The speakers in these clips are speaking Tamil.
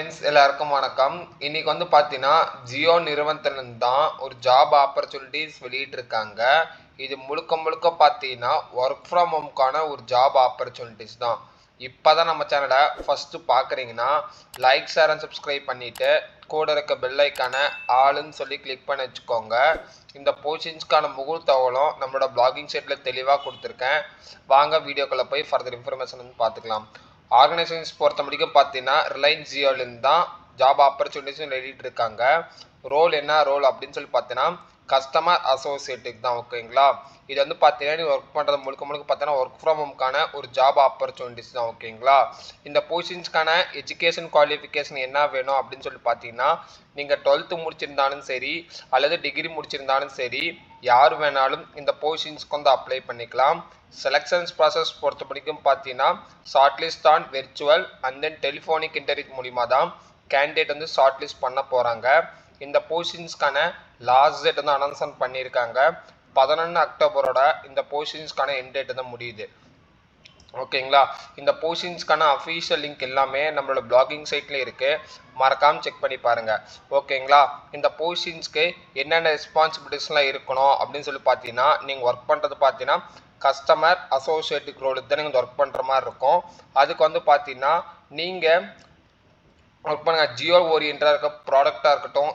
ஃப்ரெண்ட்ஸ் எல்லாருக்கும் வணக்கம். இன்னைக்கு வந்து பார்த்தீங்கன்னா ஜியோ நிறுவனத்திலிருந்து தான் ஒரு ஜாப் ஆப்பர்ச்சுனிட்டிஸ் வெளியிட்டிருக்காங்க. இது முழுக்க முழுக்க பார்த்தீங்கன்னா ஒர்க் ஃப்ரம் ஹோம்க்கான ஒரு ஜாப் ஆப்பர்ச்சுனிட்டிஸ் தான். இப்போ தான் நம்ம சேனலை ஃபஸ்ட்டு பார்க்குறீங்கன்னா லைக் ஷேர் அண்ட் சப்ஸ்கிரைப் பண்ணிவிட்டு கூட இருக்க பெல் ஐக்கானை ஆளுன்னு சொல்லி கிளிக் பண்ணி வச்சுக்கோங்க. இந்த போஸ்டிங்ஸ்க்கான முழு தகவலும் நம்மளோட பிளாகிங் சைட்டில் தெளிவாக கொடுத்துருக்கேன். வாங்க வீடியோக்குள்ளே போய் ஃபர்தர் இன்ஃபர்மேஷன் வந்து பார்த்துக்கலாம். ஆர்கனைசேஷன்ஸ் பொறுத்த முடிக்கும் பார்த்தீங்கன்னா ரிலையன்ஸ் ஜியோலேருந்து தான் ஜாப் ஆப்பர்ச்சுனிட்டிஸும் எழுதிட்டு ரோல் என்ன ரோல் அப்படின்னு சொல்லி பார்த்தீங்கன்னா கஸ்டமர் அசோசியேட்டுக்கு தான். ஓகேங்களா, இது வந்து பார்த்தீங்கன்னா நீ ஒர்க் பண்ணுறது முழுக்க பார்த்தீங்கன்னா ஒர்க் ஃப்ரம் ஹோம்க்கான ஒரு ஜாப் ஆப்பர்ச்சுனிட்டிஸ் தான். ஓகேங்களா, இந்த பொசிஷன்ஸ்க்கான எஜுகேஷன் குவாலிஃபிகேஷன் என்ன வேணும் அப்படின்னு சொல்லி பார்த்தீங்கன்னா நீங்கள் 12th முடிச்சிருந்தாலும் சரி அல்லது டிகிரி முடிச்சிருந்தாலும் சரி யார் வேணாலும் இந்த பொசிஷன்ஸ்க்கு வந்து அப்ளை பண்ணிக்கலாம். செலெக்ஷன்ஸ் ப்ராசஸ் பொறுத்த வரைக்கும் பார்த்தீங்கன்னா shortlist on virtual and then telephonic interview மூலிமா தான் கேண்டிடேட் வந்து ஷார்ட்லிஸ்ட் பண்ண போகிறாங்க. இந்த பொசிஷன்ஸ்க்கான லாஸ்ட் டேட் வந்து அனௌன்ஸ்மெண்ட் பண்ணியிருக்காங்க. 11 அக்டோபரோட இந்த பொசிஷன்ஸ்க்கான எண்ட் டேட் தான் முடியுது. ஓகேங்களா, இந்த போஸ்டிங்ஸ்க்கான அஃபீஷியல் லிங்க் எல்லாமே நம்மளோட பிளாகிங் சைட்ல இருக்கு, மறக்காம செக் பண்ணி பாருங்க. ஓகேங்களா, இந்த போஸ்டிங்ஸ்க்கு என்னென்ன ரெஸ்பான்சிபிலிட்டிஸ்லாம் இருக்கணும் அப்படின்னு சொல்லி பார்த்தீங்கன்னா நீங்கள் ஒர்க் பண்ணுறது பார்த்தீங்கன்னா கஸ்டமர் அசோசியேட்டுக்கு ரோலுக்கு தான் நீங்கள் ஒர்க் பண்ணுற மாதிரி இருக்கும். அதுக்கு வந்து பார்த்தீங்கன்னா நீங்கள் ஒர்க் பண்ணுங்கள் ஜியோ ஓரியன்டாக இருக்க ப்ராடக்டாக இருக்கட்டும்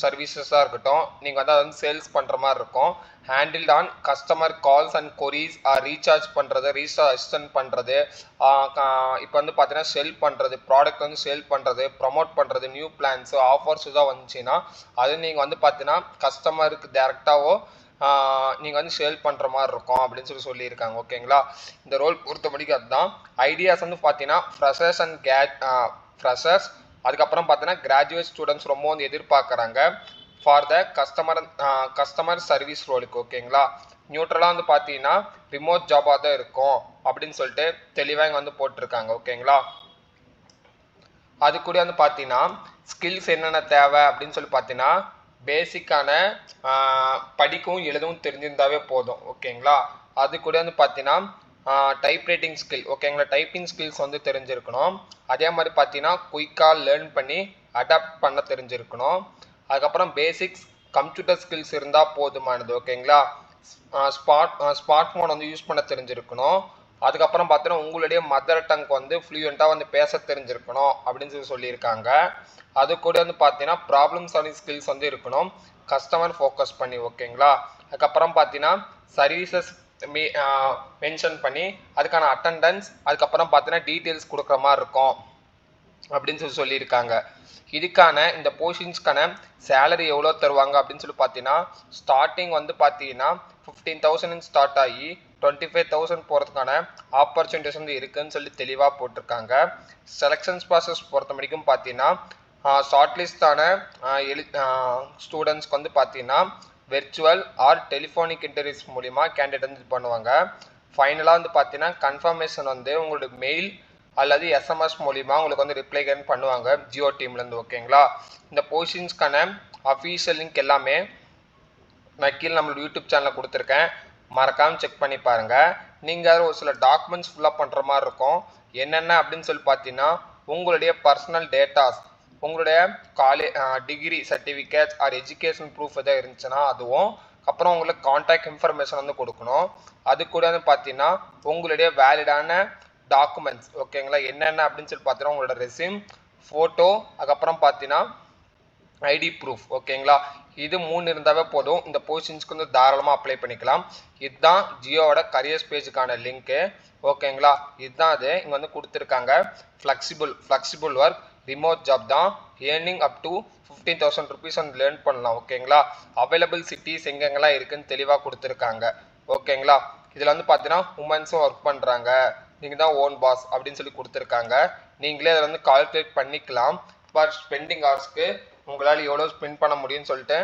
சர்வீசஸாக இருக்கட்டும் நீங்கள் வந்து அதை வந்து சேல்ஸ் பண்ணுற மாதிரி இருக்கும். Handled on customer calls and queries recharge பண்ணுறது அசிஸ்டன்ட் பண்ணுறது, இப்போ வந்து பார்த்தீங்கன்னா செல் பண்ணுறது, ப்ராடக்ட் வந்து சேல் பண்ணுறது, ப்ரமோட் பண்ணுறது, நியூ பிளான்ஸு ஆஃபர்ஸ் தான் வந்துச்சுன்னா அது நீங்கள் வந்து பார்த்தீங்கன்னா கஸ்டமருக்கு டேரெக்டாகவோ நீங்கள் வந்து சேல் பண்ணுற மாதிரி இருக்கும் அப்படின்னு சொல்லியிருக்காங்க. ஓகேங்களா, இந்த ரோல் பொறுத்த வரைக்கும் அதுதான். ஐடியாஸ் வந்து பார்த்தீங்கன்னா ஃப்ரெஷர்ஸ் அதுக்கப்புறம் பார்த்தீங்கன்னா கிராஜுவேட் ஸ்டூடெண்ட்ஸ் ரொம்ப வந்து எதிர்பார்க்குறாங்க ஃபார் த கஸ்டமர் சர்வீஸ் ரோலுக்கு. ஓகேங்களா, நியூட்ரலாக வந்து பார்த்தீங்கன்னா ரிமோட் ஜாபாக தான் இருக்கும் அப்படின்னு சொல்லிட்டு தெளிவாக இங்கே வந்து போட்டிருக்காங்க. ஓகேங்களா, அது கூட வந்து பார்த்தீங்கன்னா ஸ்கில்ஸ் என்னென்ன தேவை அப்படின்னு சொல்லி பார்த்தீங்கன்னா பேசிக்கான படிக்கவும் எழுதவும் தெரிஞ்சிருந்தாவே போதும். ஓகேங்களா, அது கூட வந்து பார்த்தீங்கன்னா டைப் ரைட்டிங் ஸ்கில். ஓகேங்களா, டைப்பிங் ஸ்கில்ஸ் வந்து தெரிஞ்சிருக்கணும். அதே மாதிரி பார்த்தீங்கன்னா குயிக்காக லேர்ன் பண்ணி அடாப்ட் பண்ண தெரிஞ்சிருக்கணும். அதுக்கப்புறம் பேசிக்ஸ் கம்ப்யூட்டர் ஸ்கில்ஸ் இருந்தால் போதுமானது. ஓகேங்களா, ஸ்மார்ட் ஃபோன் வந்து யூஸ் பண்ண தெரிஞ்சிருக்கணும். அதுக்கப்புறம் பார்த்தீங்கன்னா உங்களுடைய மதர் டங் வந்து ஃப்ளூயண்ட்டாக வந்து பேச தெரிஞ்சிருக்கணும் அப்படின்னு சொல்லியிருக்காங்க. அது கூட வந்து பார்த்தீங்கன்னா ப்ராப்ளம் சால்விங் ஸ்கில்ஸ் வந்து இருக்கணும், கஸ்டமர் ஃபோக்கஸ் பண்ணி. ஓகேங்களா, அதுக்கப்புறம் பார்த்தீங்கன்னா சர்வீசஸ் மென்ஷன் பண்ணி அதுக்கான அட்டண்டன்ஸ் அதுக்கப்புறம் பார்த்தீங்கன்னா டீட்டெயில்ஸ் கொடுக்குற மாதிரி இருக்கும் அப்படின்னு சொல்லியிருக்காங்க. இதுக்கான இந்த போஸ்டிங்ஸ்க்கான சேலரி எவ்வளோ தருவாங்க அப்படின்னு சொல்லி பார்த்தீங்கன்னா ஸ்டார்டிங் வந்து பார்த்தீங்கன்னா 15,000 ஸ்டார்ட் ஆகி 25,000 போகிறதுக்கான ஆப்பர்ச்சுனிட்டிஸ் வந்து இருக்குன்னு சொல்லி தெளிவாக போட்டிருக்காங்க. செலெக்ஷன்ஸ் ப்ராசஸ் பொறுத்த வரைக்கும் பார்த்தீங்கன்னா ஷார்ட்லிஸ்டான ஸ்டூடெண்ட்ஸ்க்கு வந்து பார்த்தீங்கன்னா வெர்ச்சுவல் ஆர் டெலிஃபோனிக் இன்டர்வியூஸ் மூலிமா கேண்டிடேட் வந்து இது பண்ணுவாங்க. ஃபைனலாக வந்து பார்த்தீங்கன்னா கன்ஃபர்மேஷன் வந்து உங்களோட மெயில் அல்லது எஸ்எம்எஸ் மூலிமா உங்களுக்கு வந்து ரிப்ளை பண்ணுவாங்க ஜியோ டீம்லேருந்து. ஓகேங்களா, இந்த போஸ்டிங்ஸ்க்கான அஃபீஷியல் லிங்க் எல்லாமே நான் கீழே நம்மளோட யூடியூப் சேனலில் கொடுத்துருக்கேன், மறக்காமல் செக் பண்ணி பாருங்கள். நீங்கள் ஒரு சில டாக்குமெண்ட்ஸ் ஃபுல்லாக பண்ணுற மாதிரி இருக்கும். என்னென்ன அப்படின்னு சொல்லி பார்த்தீங்கன்னா உங்களுடைய பர்சனல் டேட்டாஸ், உங்களுடைய degree certificates or education proof எதாவது இருந்துச்சுன்னா அதுவும், அப்புறம் உங்களுக்கு கான்டாக்ட் இன்ஃபர்மேஷன் வந்து கொடுக்கணும். அது கூட வந்து பார்த்தீங்கன்னா உங்களுடைய வேலிடான டாக்குமெண்ட்ஸ். ஓகேங்களா, என்னென்ன அப்படின்னு சொல்லி பார்த்தீங்கன்னா உங்களோட ரெஸ்யூம், ஃபோட்டோ, அதுக்கப்புறம் பார்த்தீங்கன்னா ஐடி ப்ரூஃப். ஓகேங்களா, இது 3 இருந்தாவே போதும். இந்த போஸ்டிங்ஸ்க்கு வந்து தாராளமாக அப்ளை பண்ணிக்கலாம். இதுதான் ஜியோவோட கரியர்ஸ் பேஜுக்கான லிங்க்கு. ஓகேங்களா, இதுதான் அது இங்கே வந்து கொடுத்துருக்காங்க. ஃப்ளெக்சிபிள் ஒர்க், ரிமோட் ஜாப் தான், ஏர்னிங் அப் டு 15,000 ருபீஸ் வந்து லேர்ன் பண்ணலாம். ஓகேங்களா, அவைலபிள் சிட்டிஸ் எங்கெங்கெல்லாம் இருக்குன்னு தெளிவாக கொடுத்துருக்காங்க. ஓகேங்களா, இதில் வந்து பார்த்தீங்கன்னா உமன்ஸும் ஒர்க் பண்ணுறாங்க, நீங்கள் தான் ஓன் பாஸ் அப்படின்னு சொல்லி கொடுத்துருக்காங்க. நீங்களே அதை வந்து கால்குலேட் பண்ணிக்கலாம். பர் ஸ்பெண்டிங் ஹவர்ஸ்க்கு உங்களால் எவ்வளோ ஸ்பெண்ட் பண்ண முடியும்னு சொல்லிட்டு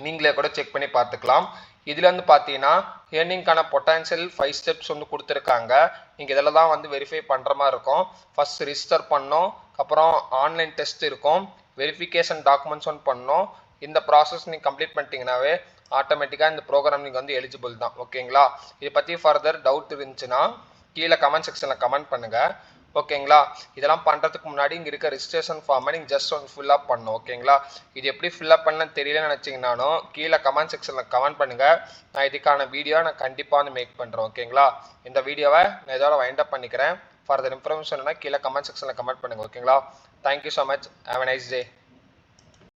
நீங்களே கூட செக் பண்ணி பார்த்துக்கலாம். இதில் வந்து பார்த்தீங்கன்னா ஏர்னிங்கான பொட்டன்ஷியல் 5 ஸ்டெப்ஸ் வந்து கொடுத்துருக்காங்க. நீங்கள் இதில் தான் வந்து வெரிஃபை பண்ணுற மாதிரி இருக்கும். ஃபர்ஸ்ட் ரிஜிஸ்டர் பண்ணோம், அப்புறம் ஆன்லைன் டெஸ்ட் இருக்கும், வெரிஃபிகேஷன் டாக்குமெண்ட்ஸ் ஒன்று பண்ணோம். இந்த ப்ராசஸ் நீங்கள் கம்ப்ளீட் பண்ணிட்டீங்கன்னாவே ஆட்டோமேட்டிக்காக இந்த ப்ரோக்ராம் நீங்கள் வந்து எலிஜிபிள் தான். ஓகேங்களா, இதை பற்றி ஃபர்தர் டவுட் இருந்துச்சுன்னா கீழே கமெண்ட் செக்ஷனில் கமெண்ட் பண்ணுங்கள். ஓகேங்களா. இதெல்லாம் பண்ணுறதுக்கு முன்னாடி இங்கே இருக்க ரிஜிஸ்ட்ரேஷன் ஃபார்மை நீங்கள் ஜஸ்ட் வந்து ஃபில்அப் பண்ணணும். ஓகேங்களா. இது எப்படி ஃபில்அப் பண்ணலன்னு தெரியலன்னு நினச்சிங்கனாலும் கீழே கமெண்ட் செக்ஷனில் கமெண்ட் பண்ணுங்கள். நான் இதுக்கான வீடியோ நான் கண்டிப்பாக வந்து மேக் பண்ணுறேன். ஓகேங்களா. இந்த வீடியோவை நான் இதோட வைண்ட் அப் பண்ணிக்கிறேன். ஃபர்தர் இன்ஃபர்மேஷன்னா கீழே கமெண்ட் செக்ஷனில் கமெண்ட் பண்ணுங்கள். ஓகேங்களா. Thank you so much. Have a nice day.